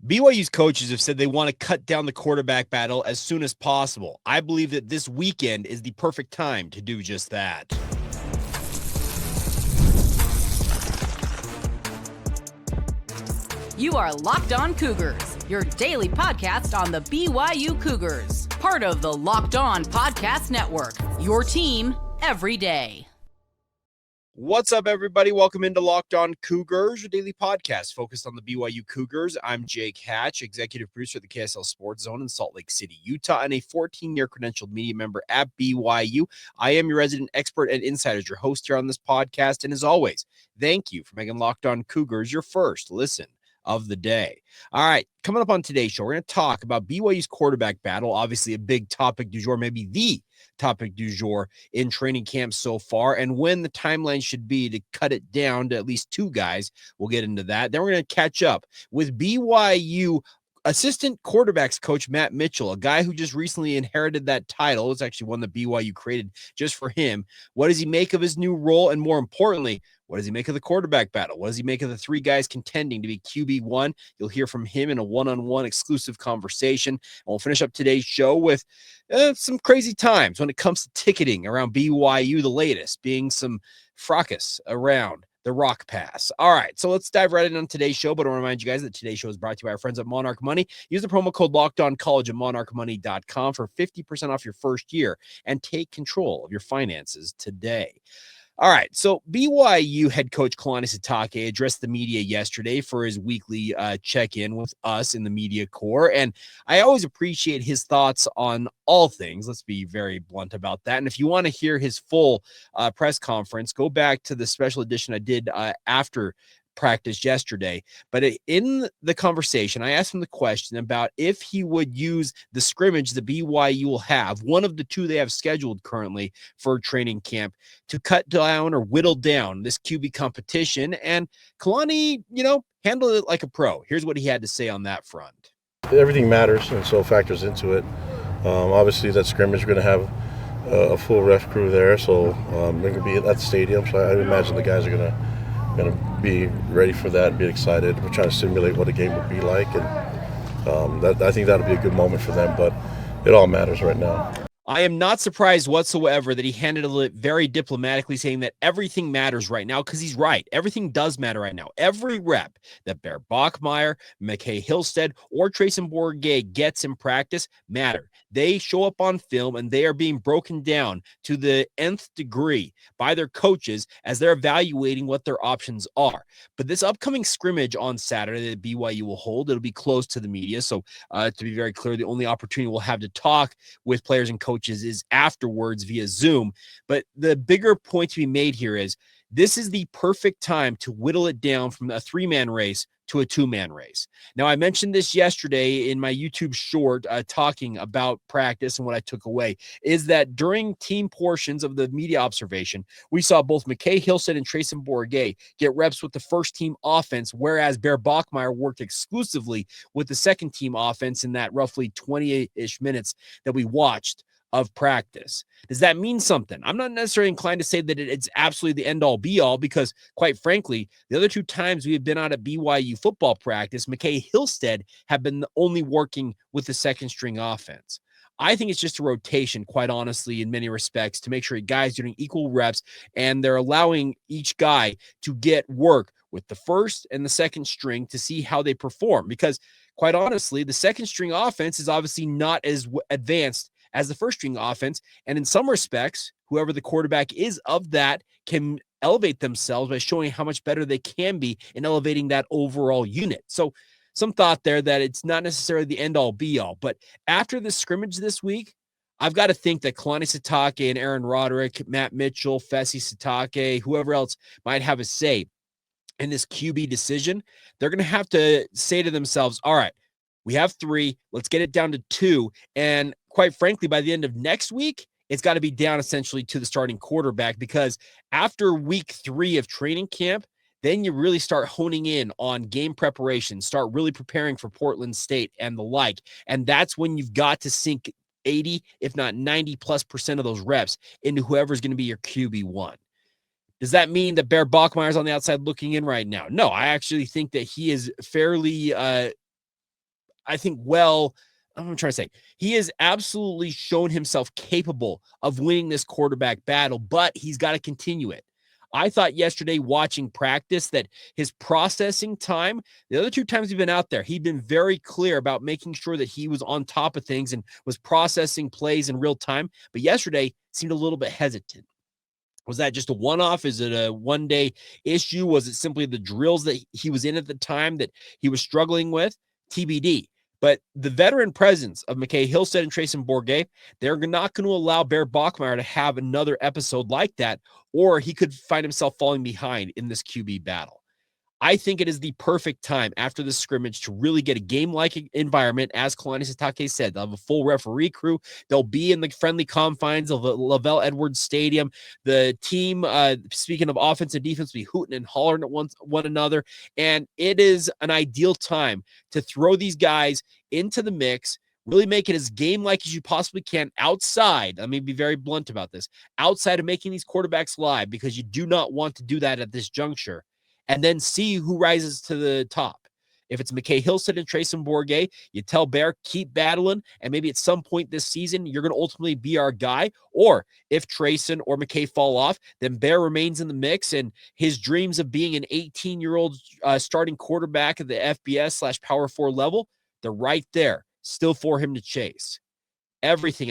BYU's coaches have said they want to cut down the quarterback battle as soon as possible. I believe that this weekend is the perfect time to do just that. You are Locked On Cougars, your daily podcast on the BYU Cougars, part of the Locked On Podcast Network, your team every day. What's up, everybody? Welcome into Locked On Cougars, your daily podcast focused on the BYU Cougars. I'm Jake Hatch, executive producer of the KSL Sports Zone in Salt Lake City, Utah, and a 14-year credentialed media member at BYU. I am your resident expert and insider, your host here on this podcast. And as always, thank you for making Locked On Cougars your first listen of the day. All right, coming up on today's show, we're going to talk about BYU's quarterback battle, obviously a big topic du jour, maybe the topic du jour in training camp so far, and when the timeline should be to cut it down to at least two guys. We'll get into that. Then we're going to catch up with BYU assistant quarterbacks coach Matt Mitchell, a guy who just recently inherited that title. It's actually one that BYU created just for him. What does he make of his new role? And more importantly, what does he make of the quarterback battle? What does he make of the three guys contending to be QB1? You'll hear from him in a one-on-one exclusive conversation. And we'll finish up today's show with some crazy times when it comes to ticketing around BYU, the latest being some fracas around the Rock Pass. All right, so let's dive right in on today's show. But I want to remind you guys that today's show is brought to you by our friends at Monarch Money. Use the promo code LOCKEDONCollege at monarchmoney.com for 50% off your first year and take control of your finances today. All right, so BYU head coach Kalani Sitake addressed the media yesterday for his weekly check-in with us in the media corps, and I always appreciate his thoughts on all things. Let's be very blunt about that. And if you want to hear his full press conference, go back to the special edition I did after practice yesterday. But in the conversation, I asked him the question about if he would use the scrimmage that BYU will have, one of the two they have scheduled currently for training camp, to cut down or whittle down this QB competition. And Kalani, handled it like a pro. Here's what he had to say on that front. Everything matters, and so factors into it. Obviously, that scrimmage, we're going to have a full ref crew there, so they're going to be at the stadium. So I imagine the guys are going to be ready for that and be excited. We're trying to simulate what a game would be like, and I think that'll be a good moment for them, but it all matters right now. I am not surprised whatsoever that he handled it very diplomatically, saying that everything matters right now, because he's right. Everything does matter right now. Every rep that Bear Bachmeier, McCae Hillstead, or Treyson Bourguet gets in practice matter. They show up on film, and they are being broken down to the nth degree by their coaches as they're evaluating what their options are. But this upcoming scrimmage on Saturday that BYU will hold, it'll be closed to the media. So to be very clear, the only opportunity we'll have to talk with players and coaches is afterwards via Zoom. But the bigger point to be made here is this is the perfect time to whittle it down from a three-man race to a two-man race. Now, I mentioned this yesterday in my YouTube short talking about practice, and what I took away is that during team portions of the media observation, we saw both McCae Hillstead and Treyson Bourguet get reps with the first-team offense, whereas Bear Bachmeier worked exclusively with the second-team offense in that roughly 28-ish minutes that we watched of practice. Does that mean something? I'm not necessarily inclined to say that it's absolutely the end-all be-all, because quite frankly, the other two times we have been out at BYU football practice, McCae Hillstead have been only working with the second-string offense. I think it's just a rotation, quite honestly, in many respects, to make sure guys are doing equal reps, and they're allowing each guy to get work with the first and the second string to see how they perform. Because quite honestly, the second-string offense is obviously not as advanced as the first-string offense, and in some respects, whoever the quarterback is of that can elevate themselves by showing how much better they can be in elevating that overall unit. So some thought there that it's not necessarily the end-all be-all, but after the scrimmage this week, I've got to think that Kalani Sitake and Aaron Roderick, Matt Mitchell, Fesi Sitake, whoever else might have a say in this QB decision, they're going to have to say to themselves, all right, we have three, let's get it down to two, and quite frankly, by the end of next week, it's got to be down essentially to the starting quarterback, because after week 3 of training camp, then you really start honing in on game preparation, start really preparing for Portland State and the like. And that's when you've got to sink 80, if not 90+% of those reps into whoever's going to be your QB1. Does that mean that Bear Bachmeier's on the outside looking in right now? No, I actually think that he is fairly I think, well, I'm trying to say, he has absolutely shown himself capable of winning this quarterback battle, but he's got to continue it. I thought yesterday watching practice that his processing time, the other 2 times he's been out there, he'd been very clear about making sure that he was on top of things and was processing plays in real time. But yesterday seemed a little bit hesitant. Was that just a one-off? Is it a one-day issue? Was it simply the drills that he was in at the time that he was struggling with? TBD. But the veteran presence of McCae Hillstead and Treyson Bourguet, they're not going to allow Bear Bachmeier to have another episode like that, or he could find himself falling behind in this QB battle. I think it is the perfect time after the scrimmage to really get a game-like environment. As Kalani Sitake said, they'll have a full referee crew. They'll be in the friendly confines of the Lavelle Edwards Stadium. The team, speaking of offense and defense, will be hooting and hollering at one another. And it is an ideal time to throw these guys into the mix, really make it as game-like as you possibly can outside. Let me be very blunt about this. Outside of making these quarterbacks live, because you do not want to do that at this juncture. And then see who rises to the top. If it's McCae Hillstead and Treyson Bourguet, you tell Bear, keep battling, and maybe at some point this season, you're going to ultimately be our guy. Or if Treyson or McCae fall off, then Bear remains in the mix, and his dreams of being an 18-year-old starting quarterback at the FBS/Power 4 level, they're right there, still for him to chase. Everything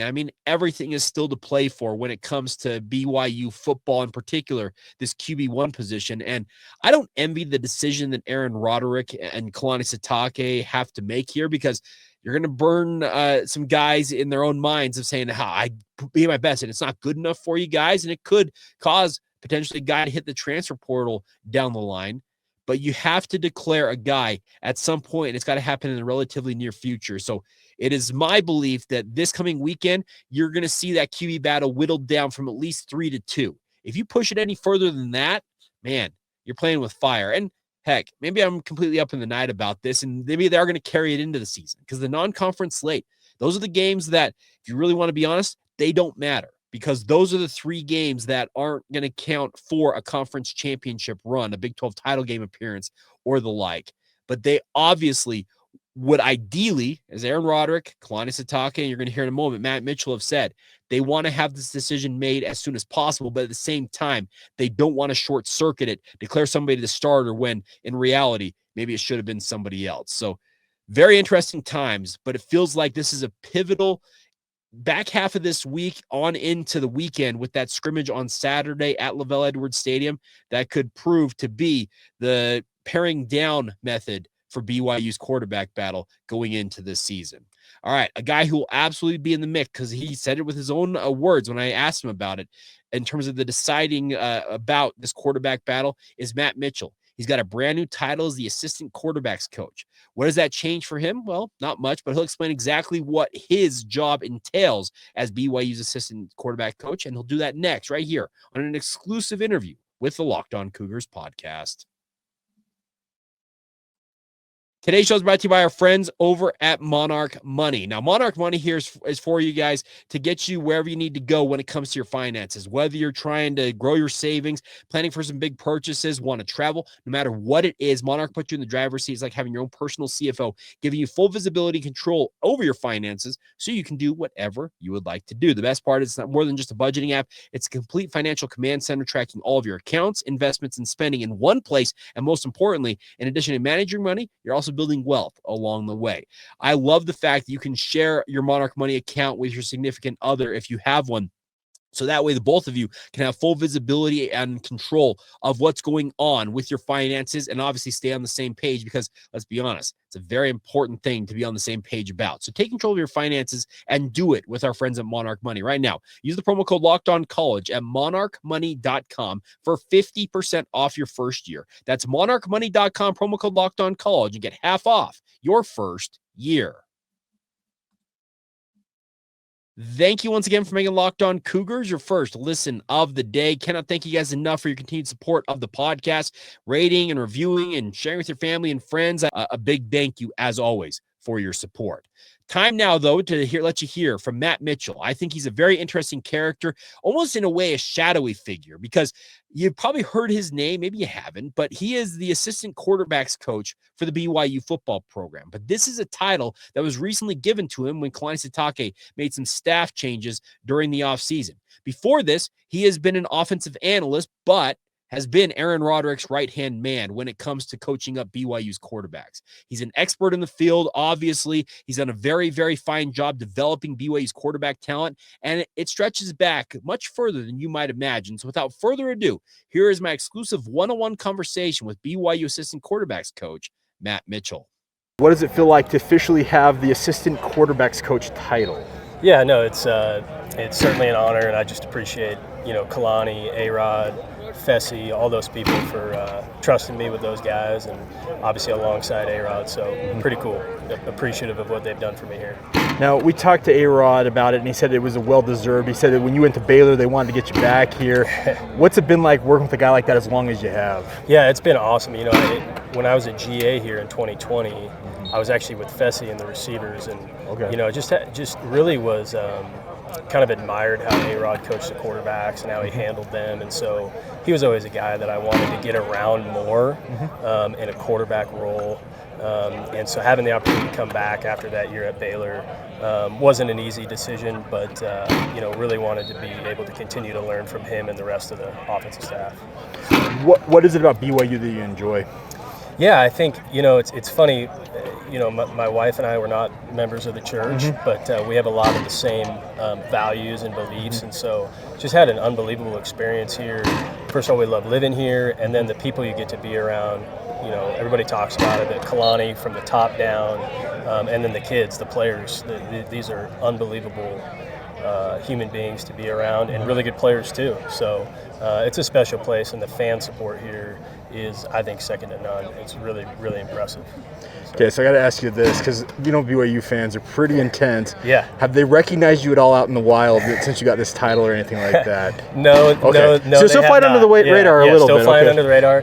is still to play for when it comes to BYU football, in particular, this QB1 position. And I don't envy the decision that Aaron Roderick and Kalani Sitake have to make here, because you're going to burn some guys in their own minds of saying, I be my best, and it's not good enough for you guys. And it could cause potentially a guy to hit the transfer portal down the line. But you have to declare a guy at some point, and it's got to happen in the relatively near future. So it is my belief that this coming weekend, you're going to see that QB battle whittled down from at least 3-2. If you push it any further than that, man, you're playing with fire. And heck, maybe I'm completely up in the night about this, and maybe they're going to carry it into the season, because the non-conference slate, those are the games that, if you really want to be honest, they don't matter, because those are the 3 games that aren't going to count for a conference championship run, a Big 12 title game appearance, or the like. But they obviously would ideally, as Aaron Roderick, Kalani Sitake, and you're going to hear in a moment, Matt Mitchell have said, they want to have this decision made as soon as possible, but at the same time, they don't want to short circuit it, declare somebody the starter when in reality, maybe it should have been somebody else. So very interesting times, but it feels like this is a pivotal back half of this week on into the weekend with that scrimmage on Saturday at Lavelle Edwards Stadium that could prove to be the paring down method for BYU's quarterback battle going into this season. All right, a guy who will absolutely be in the mix, because he said it with his own words when I asked him about it, in terms of the deciding about this quarterback battle, is Matt Mitchell. He's got a brand new title as the assistant quarterbacks coach. What does that change for him? Well, not much, but he'll explain exactly what his job entails as BYU's assistant quarterback coach, and he'll do that next right here on an exclusive interview with the Locked On Cougars podcast. Today's show is brought to you by our friends over at Monarch Money. Now, Monarch Money here is for you guys to get you wherever you need to go when it comes to your finances. Whether you're trying to grow your savings, planning for some big purchases, want to travel, no matter what it is, Monarch puts you in the driver's seat. It's like having your own personal CFO, giving you full visibility and control over your finances so you can do whatever you would like to do. The best part is it's not more than just a budgeting app. It's a complete financial command center tracking all of your accounts, investments, and spending in one place. And most importantly, in addition to managing money, you're also building wealth along the way. I love the fact that you can share your Monarch Money account with your significant other if you have one. So that way, the both of you can have full visibility and control of what's going on with your finances, and obviously stay on the same page, because let's be honest, it's a very important thing to be on the same page about. So take control of your finances and do it with our friends at Monarch Money right now. Use the promo code LOCKEDONCollege at monarchmoney.com for 50% off your first year. That's monarchmoney.com, promo code LOCKEDONCollege, and get half off your first year. Thank you once again for making Locked On Cougars your first listen of the day. Cannot thank you guys enough for your continued support of the podcast, rating and reviewing and sharing with your family and friends. A big thank you, as always, for your support. Time now, though, to let you hear from Matt Mitchell. I think he's a very interesting character, almost in a way a shadowy figure, because you've probably heard his name, maybe you haven't, but he is the assistant quarterbacks coach for the BYU football program. But this is a title that was recently given to him when Kalani Sitake made some staff changes during the offseason. Before this, he has been an offensive analyst, but has been Aaron Roderick's right-hand man when it comes to coaching up BYU's quarterbacks. He's an expert in the field, obviously. He's done a very, very fine job developing BYU's quarterback talent, and it stretches back much further than you might imagine. So without further ado, here is my exclusive one-on-one conversation with BYU assistant quarterbacks coach, Matt Mitchell. What does it feel like to officially have the assistant quarterbacks coach title? Yeah, no, it's certainly an honor, and I just appreciate, Kalani, A-Rod, Fessy, all those people for trusting me with those guys, and obviously alongside A-Rod, so pretty cool. Appreciative of what they've done for me here. Now, we talked to A-Rod about it, and he said it was a well-deserved. He said that when you went to Baylor, they wanted to get you back here. What's it been like working with a guy like that as long as you have? Yeah, it's been awesome. When I was at GA here in 2020, I was actually with Fessy and the receivers, and just really was kind of admired how A-Rod coached the quarterbacks and how he handled them, and so he was always a guy that I wanted to get around more in a quarterback role. And so having the opportunity to come back after that year at Baylor wasn't an easy decision, but really wanted to be able to continue to learn from him and the rest of the offensive staff. What is it about BYU that you enjoy? Yeah, I think, it's funny, my wife and I were not members of the church, but we have a lot of the same values and beliefs, and so just had an unbelievable experience here. First of all, we love living here, and then the people you get to be around. Everybody talks about it, Kalani from the top down, and then the kids, the players. These are unbelievable human beings to be around, and really good players too. So it's a special place, and the fan support here is, I think, second to none. It's really, really impressive. Okay, so I got to ask you this, because BYU fans are pretty intense. Yeah. Have they recognized you at all out in the wild since you got this title or anything like that? No. So still flying under the radar a little bit. Still flying under the radar,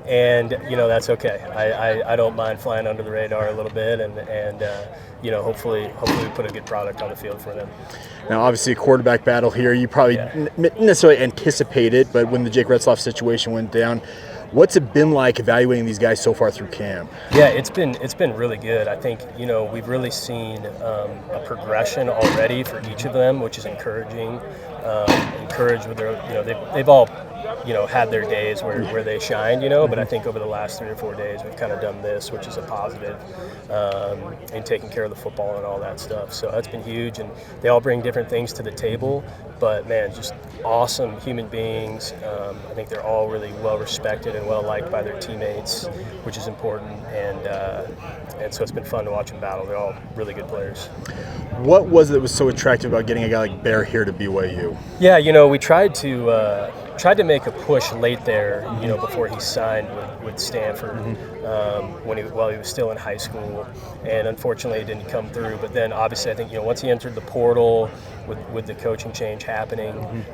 and that's okay. I don't mind flying under the radar a little bit, and hopefully we put a good product on the field for them. Now, obviously, a quarterback battle here. You probably didn't necessarily anticipate it, but when the Jake Retzloff situation went down, what's it been like evaluating these guys so far through camp? Yeah, it's been really good. I think we've really seen a progression already for each of them, which is encouraging. Encouraged with their, they've all had their days where they shined, but I think over the last 3 or 4 days we've kind of done this, which is a positive, in taking care of the football and all that stuff. So that's been huge, and they all bring different things to the table, but man, just awesome human beings. I think they're all really well respected and well liked by their teammates, which is important, and so it's been fun to watch them battle. They're all really good players. What was it that was so attractive about getting a guy like Bear here to BYU? Yeah, we tried to make a push late there, before he signed with Stanford, while he was still in high school, and unfortunately it didn't come through. But then obviously I think once he entered the portal with the coaching change happening,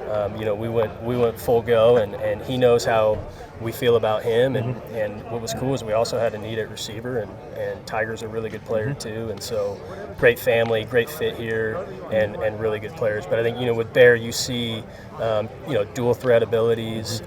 we went full go, and he knows how we feel about him, and what was cool is we also had a need at receiver, and Tiger's a really good player too, and so great family, great fit here, and really good players. But I think with Bear you see dual threat abilities,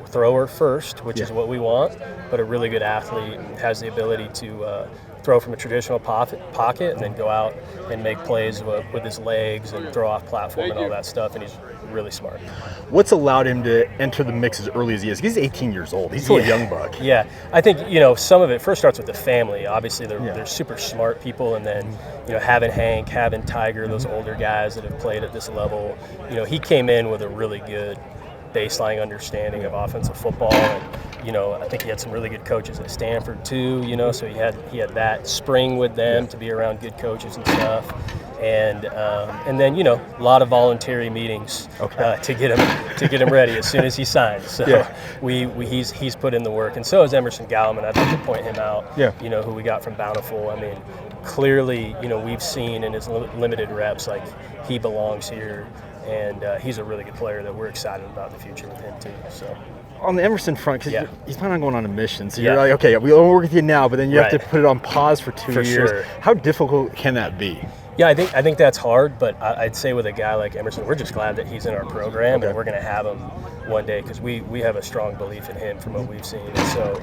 thrower first, which is what we want, but a really good athlete, and has the ability to throw from a traditional pocket and then go out and make plays with his legs and throw off platform and all that stuff, and he's really smart. What's allowed him to enter the mix as early as he is? He's 18 years old. He's still a young buck. Yeah, I think some of it first starts with the family. Obviously, they're super smart people, and then having Hank, having Tiger, those older guys that have played at this level. He came in with a really good baseline understanding of offensive football, and I think he had some really good coaches at Stanford too. So he had that spring with them to be around good coaches and stuff. And then a lot of voluntary meetings to get him ready as soon as he signs. So he's put in the work, and so is Emerson Galliman. I'd like to point him out. Who we got from Bountiful. I mean, clearly we've seen in his limited reps like he belongs here, and he's a really good player that we're excited about the future with him too. So. on the Emerson front, because he's planning on going on a mission, so you're Yeah. like, okay, we won't work with you now, but then you have to Right. put it on pause for 2 For years. sure. How difficult can that be? Yeah, I think that's hard, but I'd say with a guy like Emerson, we're just glad that he's in our program, Okay. and we're going to have him one day because we have a strong belief in him from what we've seen. And so,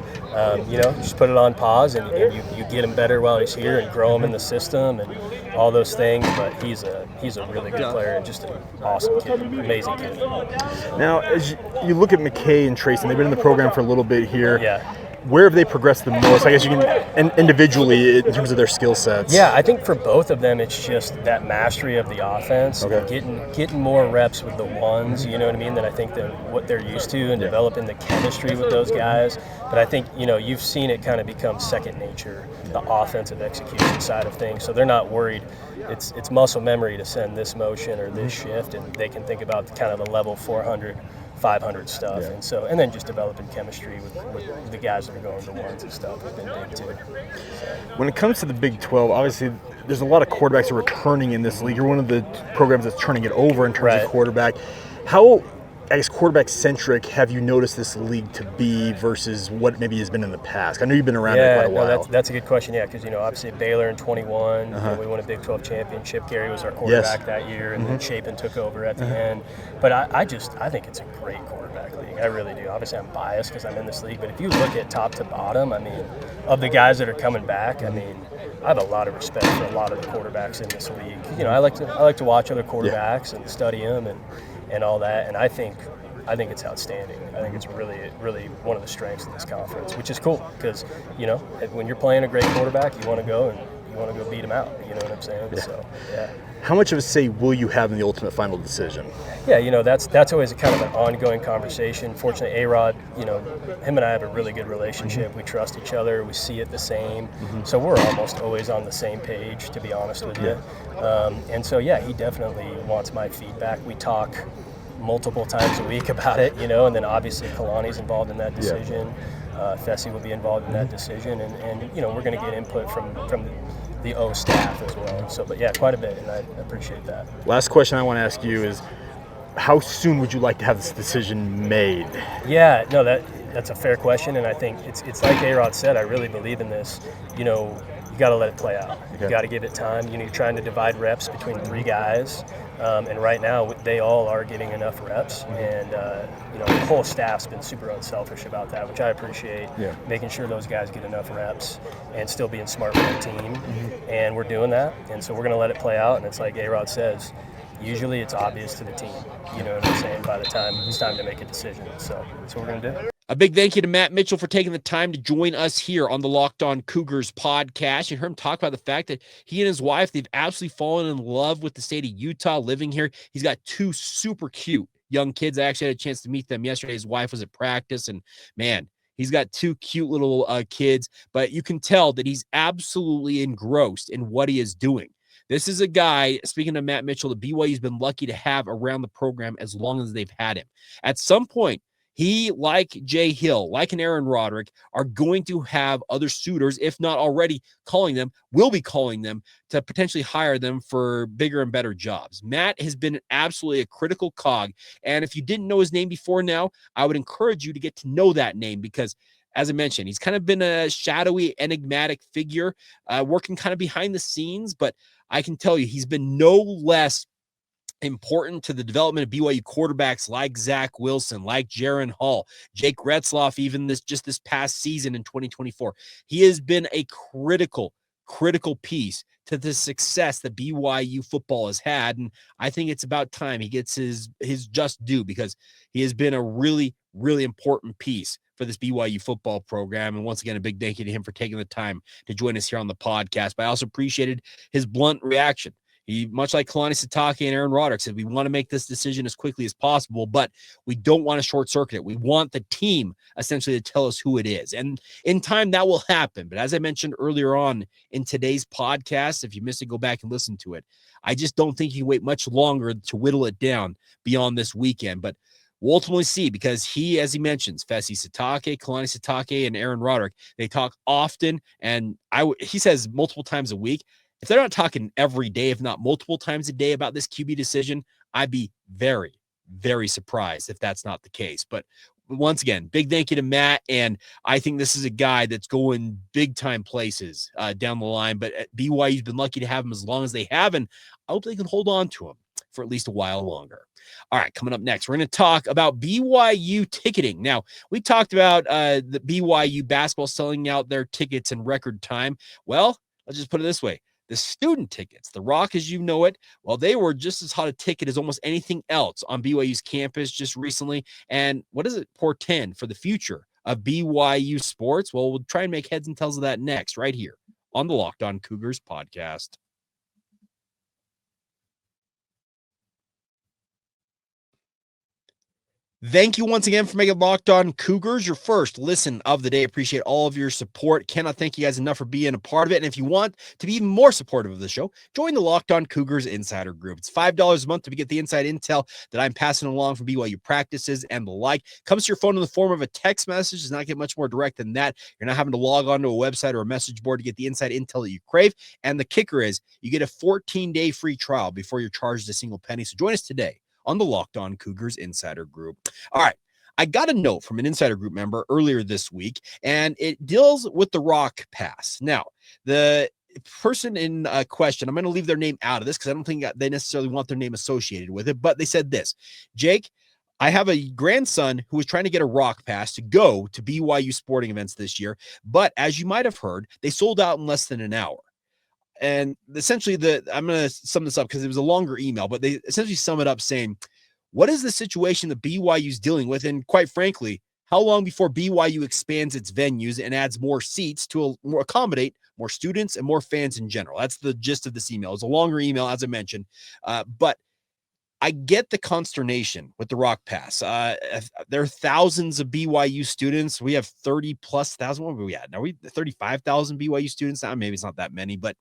just put it on pause, and you get him better while he's here and grow him in the system and all those things. But he's a really good player and just an awesome kid, amazing kid. Now, as you look at McCae and Treyson, they've been in the program for a little bit here. Yeah. Where have they progressed the most? I guess you can, individually, in terms of their skill sets. Yeah, I think for both of them, it's just that mastery of the offense, Okay. getting more reps with the ones, you know what I mean, that I think that what they're used to, and developing the chemistry with those guys. But I think, you've seen it kind of become second nature, the offensive execution side of things. So they're not worried. It's muscle memory to send this motion or this shift, and they can think about kind of the level 400, 500 stuff. Yeah. And then just developing chemistry with the guys that are going to ones and stuff has been big too. When it comes to the Big 12, obviously there's a lot of quarterbacks that are returning in this league. You're one of the programs that's turning it over in terms of quarterback. How, I guess, quarterback-centric have you noticed this league to be versus what maybe has been in the past? I know you've been around it quite a while. That's a good question, because, obviously Baylor in 21, we won a Big 12 championship. Gary was our quarterback that year, and then Chapin took over at the end. But I think it's a great quarterback league. I really do. Obviously, I'm biased because I'm in this league, but if you look at top to bottom, I mean, of the guys that are coming back, I mean, I have a lot of respect for a lot of the quarterbacks in this league. I like to watch other quarterbacks and study them and all that, and I think it's outstanding. I think it's really, really one of the strengths of this conference, which is cool because, when you're playing a great quarterback, you want to go beat him out. You know what I'm saying? Yeah. So, yeah. How much of a say will you have in the ultimate final decision? Yeah, that's always a kind of an ongoing conversation. Fortunately, A-Rod, him and I have a really good relationship. We trust each other. We see it the same. So we're almost always on the same page, to be honest with you. And so, he definitely wants my feedback. We talk multiple times a week about it, and then obviously Kalani's involved in that decision. Fessy will be involved in that decision, and we're going to get input from the O staff as well. So, but quite a bit, and I appreciate that. Last question I want to ask you is, how soon would you like to have this decision made? Yeah, no, that's a fair question, and I think it's like A-Rod said. I really believe in this. You got to let it play out. Okay. You got to give it time. You're trying to divide reps between 3 guys, and right now they all are getting enough reps, and the whole staff's been super unselfish about that, which I appreciate. Yeah. Making sure those guys get enough reps and still being smart with the team, and we're doing that. And so we're going to let it play out. And it's like A-Rod says, usually it's obvious to the team. You know what I'm saying? By the time it's time to make a decision, so that's what we're going to do. A big thank you to Matt Mitchell for taking the time to join us here on the Locked On Cougars podcast. You heard him talk about the fact that he and his wife, they've absolutely fallen in love with the state of Utah, living here. He's got 2 super cute young kids. I actually had a chance to meet them yesterday. His wife was at practice, and man, he's got 2 cute little kids, but you can tell that he's absolutely engrossed in what he is doing. This is a guy, speaking of Matt Mitchell, that BYU's been lucky to have around the program as long as they've had him. At some point, he, like Jay Hill, like an Aaron Roderick, are going to have other suitors, if not already calling them, will be calling them to potentially hire them for bigger and better jobs. Matt has been absolutely a critical cog. And if you didn't know his name before now, I would encourage you to get to know that name because, as I mentioned, he's kind of been a shadowy, enigmatic figure, working kind of behind the scenes. But I can tell you, he's been no less important to the development of BYU quarterbacks like Zach Wilson, like Jaron Hall, Jake Retzloff, even this past season in 2024. He has been a critical piece to the success that BYU football has had. And I think it's about time he gets his just due because he has been a really, really important piece for this BYU football program. And once again, a big thank you to him for taking the time to join us here on the podcast. But I also appreciated his blunt reaction. He, much like Kalani Sitake and Aaron Roderick, said, we want to make this decision as quickly as possible, but we don't want to short circuit it. We want the team essentially to tell us who it is. And in time, that will happen. But as I mentioned earlier on in today's podcast, if you missed it, go back and listen to it. I just don't think you can wait much longer to whittle it down beyond this weekend. But we'll ultimately see because he, as he mentions, Fessy Sitake, Kalani Sitake, and Aaron Roderick, they talk often. And he says multiple times a week. If they're not talking every day, if not multiple times a day about this QB decision, I'd be very, very surprised if that's not the case. But once again, big thank you to Matt. And I think this is a guy that's going big time places down the line. But BYU's been lucky to have him as long as they have. And I hope they can hold on to him for at least a while longer. All right, coming up next, we're going to talk about BYU ticketing. Now, we talked about the BYU basketball selling out their tickets in record time. Well, let's just put it this way. The student tickets, the Rock as you know it, well, they were just as hot a ticket as almost anything else on BYU's campus just recently. And what does it portend for the future of BYU sports? Well, we'll try and make heads and tails of that next, right here on the Locked On Cougars podcast. Thank you once again for making Locked On Cougars your first listen of the day. Appreciate all of your support. Cannot thank you guys enough for being a part of it. And if you want to be even more supportive of the show, join the Locked On Cougars Insider Group. It's $5 a month to get the inside intel that I'm passing along from BYU practices and the like. Comes to your phone in the form of a text message. Does not get much more direct than that. You're not having to log on to a website or a message board to get the inside intel that you crave. And the kicker is you get a 14-day free trial before you're charged a single penny. So join us today on the Locked On Cougars Insider Group. All right. I got a note from an Insider Group member earlier this week, and it deals with the Rock Pass. Now, the person in question, I'm going to leave their name out of this because I don't think they necessarily want their name associated with it, but they said this: Jake, I have a grandson who was trying to get a Rock Pass to go to BYU sporting events this year, but as you might have heard, they sold out in less than an hour. And essentially, I'm going to sum this up because it was a longer email, but they essentially sum it up saying, what is the situation that BYU is dealing with? And quite frankly, how long before BYU expands its venues and adds more seats to accommodate more students and more fans in general? That's the gist of this email. It's a longer email, as I mentioned, but I get the consternation with the Rock Pass. There are thousands of BYU students. We have 30 plus thousand. What are we at now? We 35,000 BYU students now. Maybe it's not that many, but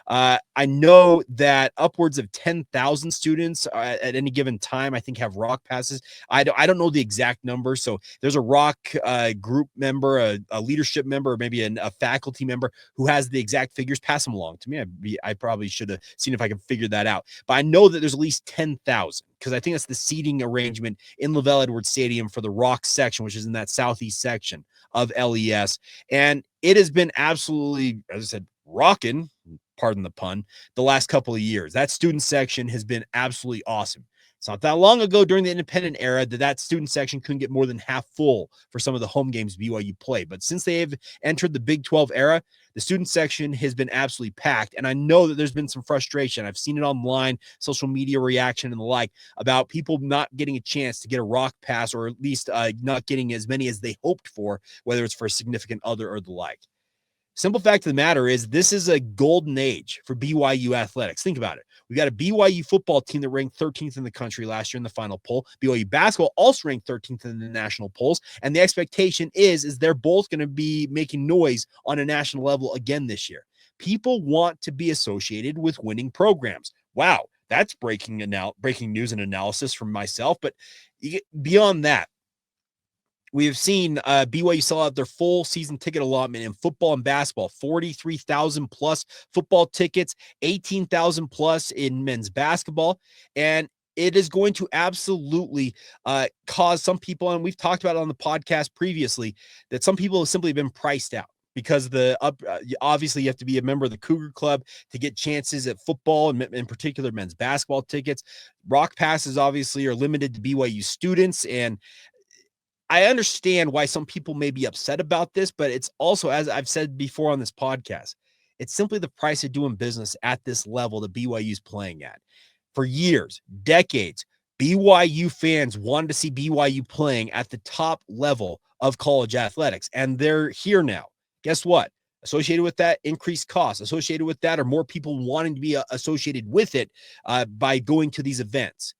I know that upwards of 10,000 students at any given time, I think, have Rock Passes. I don't know the exact number. So there's a Rock group member, a leadership member, or maybe a faculty member who has the exact figures. Pass them along to me. I probably should have seen if I could figure that out. But I know that there's at least 10,000 because I think that's the seating arrangement in Lavelle Edwards Stadium for the Rock section, which is in that southeast section of LES. And it has been absolutely, as I said, rocking, pardon the pun, the last couple of years. That student section has been absolutely awesome. It's not that long ago during the independent era that student section couldn't get more than half full for some of the home games BYU played. But since they have entered the Big 12 era, the student section has been absolutely packed. And I know that there's been some frustration. I've seen it online, social media reaction and the like, about people not getting a chance to get a Rock Pass, or at least not getting as many as they hoped for, whether it's for a significant other or the like. Simple fact of the matter is this is a golden age for BYU athletics. Think about it. We got a BYU football team that ranked 13th in the country last year in the final poll. BYU basketball also ranked 13th in the national polls. And the expectation is they're both going to be making noise on a national level again this year. People want to be associated with winning programs. Wow, that's breaking news and analysis from myself. But beyond that, we have seen BYU sell out their full season ticket allotment in football and basketball, 43,000 plus football tickets, 18,000 plus in men's basketball. And it is going to absolutely cause some people, and we've talked about it on the podcast previously, that some people have simply been priced out because obviously you have to be a member of the Cougar Club to get chances at football and in particular men's basketball tickets. Rock Passes obviously are limited to BYU students, and I understand why some people may be upset about this, but it's also, as I've said before on this podcast, it's simply the price of doing business at this level that BYU is playing at. For years, decades, BYU fans wanted to see BYU playing at the top level of college athletics, and they're here now. Guess what? Associated with that, increased costs. Associated with that are more people wanting to be associated with it by going to these events.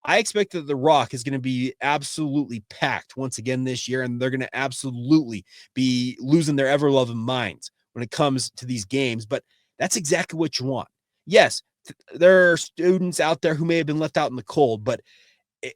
I expect that the Rock is going to be absolutely packed once again this year, and they're going to absolutely be losing their ever-loving minds when it comes to these games. But that's exactly what you want. Yes, there are students out there who may have been left out in the cold, but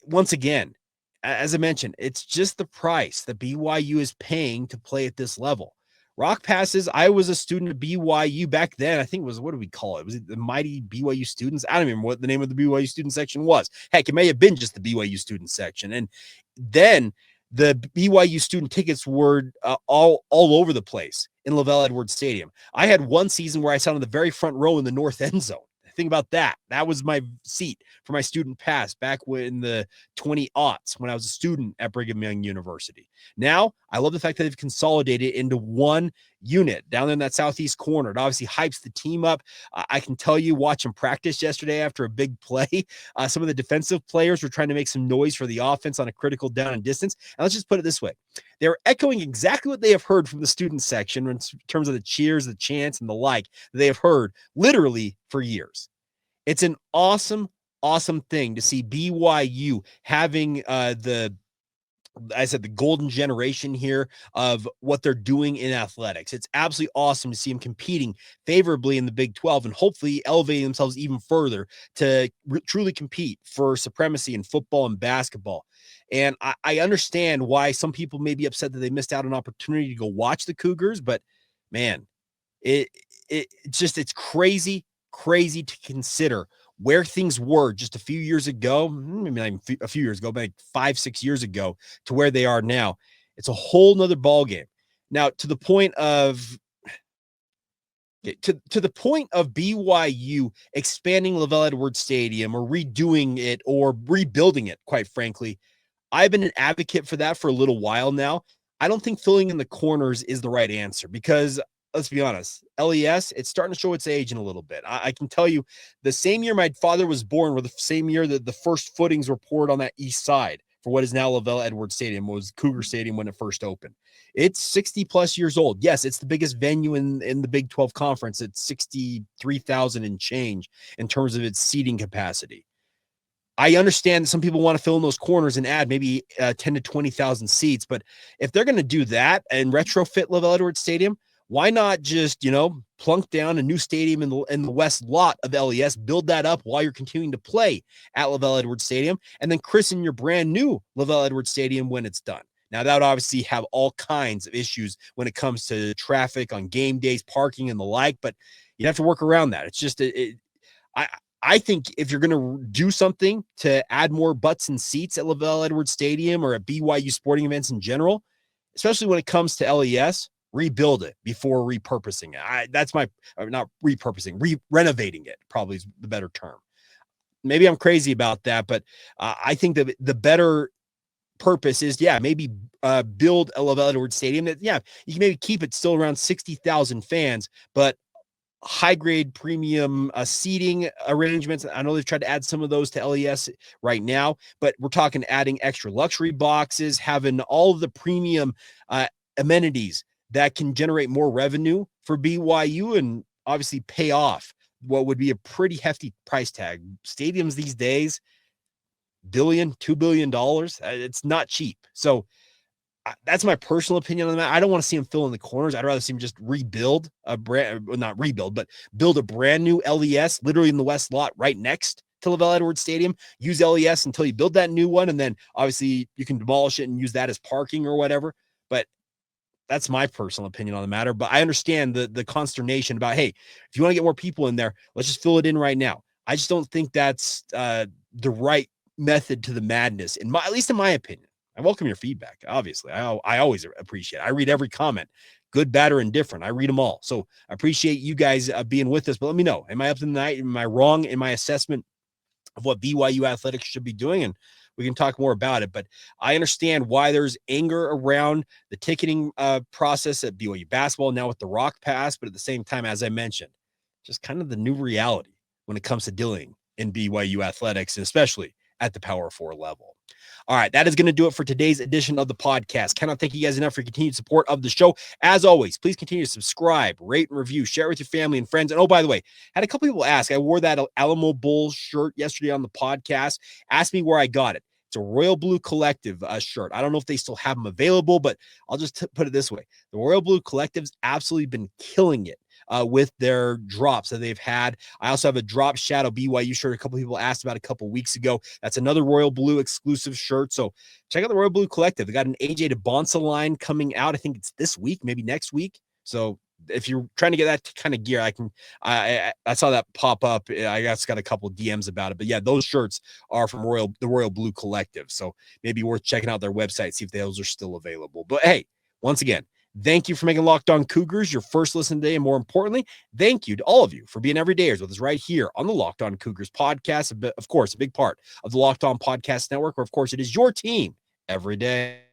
once again, as I mentioned, it's just the price that BYU is paying to play at this level. Rock Passes, I was a student of BYU back then. I think it was, what do we call it? Was it the mighty BYU students? I don't remember what the name of the BYU student section was. Heck, it may have been just the BYU student section. And then The BYU student tickets were all over the place in Lavelle Edwards Stadium. I had one season where I sat on the very front row in the north end zone. Think about that. That was my seat for my student pass back in the 20-aughts when I was a student at Brigham Young University. Now, I love the fact that they've consolidated into one unit down there in that southeast corner. It obviously hypes the team up. I can tell you, watching practice yesterday after a big play, some of the defensive players were trying to make some noise for the offense on a critical down and distance. And let's just put it this way. They were echoing exactly what they have heard from the student section in terms of the cheers, the chants, and the like that they have heard literally for years. It's an awesome thing to see BYU having the golden generation here of what they're doing in athletics. It's absolutely awesome to see them competing favorably in the Big 12 and hopefully elevating themselves even further to truly compete for supremacy in football and basketball. And I understand why some people may be upset that they missed out on an opportunity to go watch the Cougars, but man, it's crazy to consider where things were just a few years ago, maybe not even a few years ago, but like 5-6 years ago to where they are now. It's a whole nother ball game. Now, to the point of BYU expanding Lavelle Edwards Stadium or redoing it or rebuilding it, quite frankly, I've been an advocate for that for a little while now. I don't think filling in the corners is the right answer because let's be honest, LES, it's starting to show its age in a little bit. I can tell you the same year my father was born, or the same year that the first footings were poured on that east side for what is now Lavelle Edwards Stadium, was Cougar Stadium when it first opened. It's 60 plus years old. Yes, it's the biggest venue in the Big 12 conference. It's 63,000 and change in terms of its seating capacity. I understand that some people want to fill in those corners and add maybe 10 to 20,000 seats, but if they're going to do that and retrofit Lavelle Edwards Stadium, why not just, plunk down a new stadium in the west lot of LES, build that up while you're continuing to play at Lavelle Edwards Stadium, and then christen your brand new Lavelle Edwards Stadium when it's done. Now, that would obviously have all kinds of issues when it comes to traffic on game days, parking, and the like, but you have to work around that. It's just, I think if you're going to do something to add more butts and seats at Lavelle Edwards Stadium or at BYU sporting events in general, especially when it comes to LES, rebuild it before repurposing it. Renovating it probably is the better term. Maybe I'm crazy about that, but I think that the better purpose is, maybe build a Lavelle Edwards Stadium that, you can maybe keep it still around 60,000 fans, but high grade premium seating arrangements. I know they've tried to add some of those to LES right now, but we're talking adding extra luxury boxes, having all of the premium amenities that can generate more revenue for BYU and obviously pay off what would be a pretty hefty price tag. Stadiums these days, $2 billion. It's not cheap. So that's my personal opinion on that. I don't want to see them fill in the corners. I'd rather see them just build a brand new LES literally in the west lot right next to Lavelle Edwards Stadium. Use LES until you build that new one, and then obviously you can demolish it and use that as parking or whatever. But that's my personal opinion on the matter. But I understand the consternation about, hey, if you want to get more people in there, let's just fill it in right now. I just don't think that's the right method to the madness, at least in my opinion. I welcome your feedback. Obviously, I always appreciate it. I read every comment, good, bad, or indifferent. I read them all. So I appreciate you guys being with us. But let me know, am I up to the night? Am I wrong in my assessment of what BYU athletics should be doing? And we can talk more about it, but I understand why there's anger around the ticketing process at BYU basketball now with the Rock Pass, but at the same time, as I mentioned, just kind of the new reality when it comes to dealing in BYU athletics, and especially at the Power 4 level. All right, that is going to do it for today's edition of the podcast. Cannot thank you guys enough for your continued support of the show. As always, please continue to subscribe, rate, and review, share it with your family and friends. And oh, by the way, had a couple people ask, I wore that Alamo Bulls shirt yesterday on the podcast. Asked me where I got it. It's a Royal Blue Collective shirt. I don't know if they still have them available, but I'll just put it this way. The Royal Blue Collective's absolutely been killing it with their drops that they've had. I also have a Drop Shadow BYU shirt a couple people asked about a couple weeks ago. That's another Royal Blue exclusive shirt. So check out the Royal Blue Collective. They got an AJ DeBonsa line coming out. I think it's this week, maybe next week. So if you're trying to get that kind of gear, I saw that pop up. I got a couple DMs about it, but yeah, those shirts are from the Royal Blue Collective. So maybe worth checking out their website, see if those are still available. But hey, once again, thank you for making Locked On Cougars your first listen today. And more importantly, thank you to all of you for being everydayers with us right here on the Locked On Cougars podcast. Of course, a big part of the Locked On Podcast Network, where of course it is your team every day.